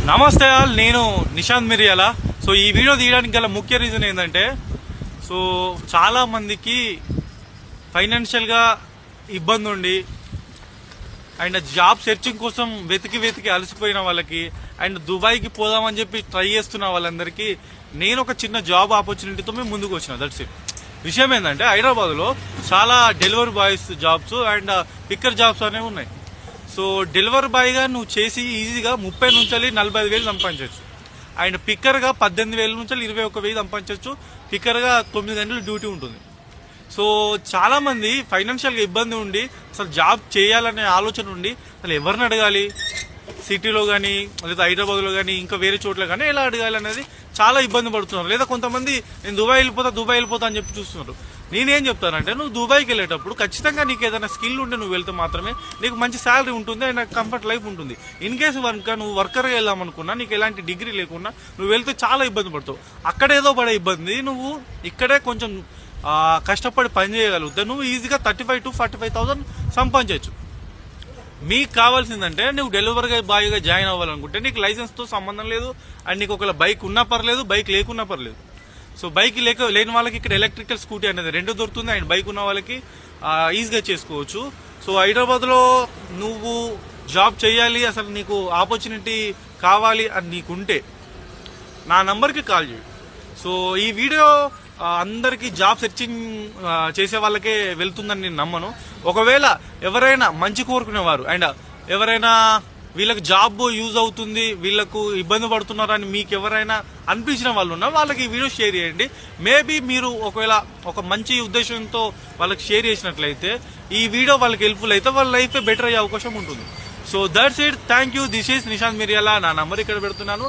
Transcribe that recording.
నమస్తే ఆల్, నేను నిశాంత్ మిర్యాల. సో ఈ వీడియో తీయడానికి గల ముఖ్య రీజన్ ఏంటంటే, సో చాలా మందికి ఫైనాన్షియల్గా ఇబ్బంది ఉండి అండ్ జాబ్ సెర్చింగ్ కోసం వెతికి అలసిపోయిన వాళ్ళకి అండ్ దుబాయ్కి పోదామని చెప్పి ట్రై చేస్తున్న వాళ్ళందరికీ నేను ఒక చిన్న జాబ్ ఆపర్చునిటీతో మేము ముందుకు వచ్చిన. That's it. విషయం ఏంటంటే, హైదరాబాద్లో చాలా delivery boys jobs and picker jobs అనేవి ఉన్నాయి. సో డెలివరీ బాయ్గా నువ్వు చేసి ఈజీగా 30 నుంచి 45,000 సంపాదించవచ్చు. అండ్ పిక్కర్గా 18,000 నుంచి 21,000 సంపాదించవచ్చు. పిక్కర్గా 9 గంటలు డ్యూటీ ఉంటుంది. సో చాలా మంది ఫైనాన్షియల్గా ఇబ్బంది ఉండి అసలు జాబ్ చేయాలనే ఆలోచన ఉండి అసలు ఎవరిని అడగాలి, సిటీలో కానీ లేదా హైదరాబాద్లో కానీ ఇంకా వేరే చోట్ల కానీ ఎలా అడగాలి అనేది చాలా ఇబ్బంది పడుతున్నారు. లేదా కొంతమంది నేను దుబాయ్ వెళ్ళిపోతా అని చెప్పి చూస్తున్నారు. నేనేం చెప్తానంటే, నువ్వు దుబాయ్కి వెళ్ళేటప్పుడు ఖచ్చితంగా నీకు ఏదైనా స్కిల్ ఉంటే నువ్వు వెళ్తే మాత్రమే నీకు మంచి శాలరీ ఉంటుంది అండ్ కంఫర్ట్ లైఫ్ ఉంటుంది. ఇన్ కేసు కనుక నువ్వు వర్కర్గా వెళ్దామనుకున్నా, నీకు ఎలాంటి డిగ్రీ లేకున్నా నువ్వు వెళ్తే చాలా ఇబ్బంది పడతావు. అక్కడేదో పడే ఇబ్బంది నువ్వు ఇక్కడే కొంచెం కష్టపడి పని చేయగలిగితే నువ్వు ఈజీగా 35,000 to 45,000 సంపాదించవచ్చు. మీకు కావాల్సిందంటే, నువ్వు డెలివరీ బాయ్గా జాయిన్ అవ్వాలనుకుంటే నీకు లైసెన్స్తో సంబంధం లేదు అండ్ నీకు ఒకవేళ బైక్ ఉన్నా పర్లేదు, బైక్ లేకున్నా పర్లేదు. సో బైక్ లేని వాళ్ళకి ఇక్కడ ఎలక్ట్రికల్ స్కూటీ అనేది 2 దొరుకుతుంది అండ్ బైక్ ఉన్న వాళ్ళకి ఈజీగా చేసుకోవచ్చు. సో హైదరాబాద్లో నువ్వు జాబ్ చేయాలి, అసలు నీకు ఆపర్చునిటీ కావాలి అని నీకుంటే నా నంబర్కి కాల్ చేయి. సో ఈ వీడియో అందరికీ జాబ్ సెర్చింగ్ చేసే వాళ్ళకే వెళ్తుందని నేను నమ్మను. ఒకవేళ ఎవరైనా మంచి కోరుకునేవారు అండ్ ఎవరైనా వీళ్ళకి జాబ్ యూజ్ అవుతుంది, వీళ్ళకు ఇబ్బంది పడుతున్నారని మీకు ఎవరైనా అనిపించిన వాళ్ళు ఉన్నా వాళ్ళకి ఈ వీడియో షేర్ చేయండి. మేబీ మీరు ఒకవేళ ఒక మంచి ఉద్దేశంతో వాళ్ళకి షేర్ చేసినట్లయితే ఈ వీడియో వాళ్ళకి హెల్ప్ఫుల్ అయితే వాళ్ళ లైఫ్ బెటర్ అయ్యే అవకాశం ఉంటుంది. So that's it. Thank you. This is Nishant Miryala. నా నంబర్ ఇక్కడ పెడుతున్నాను.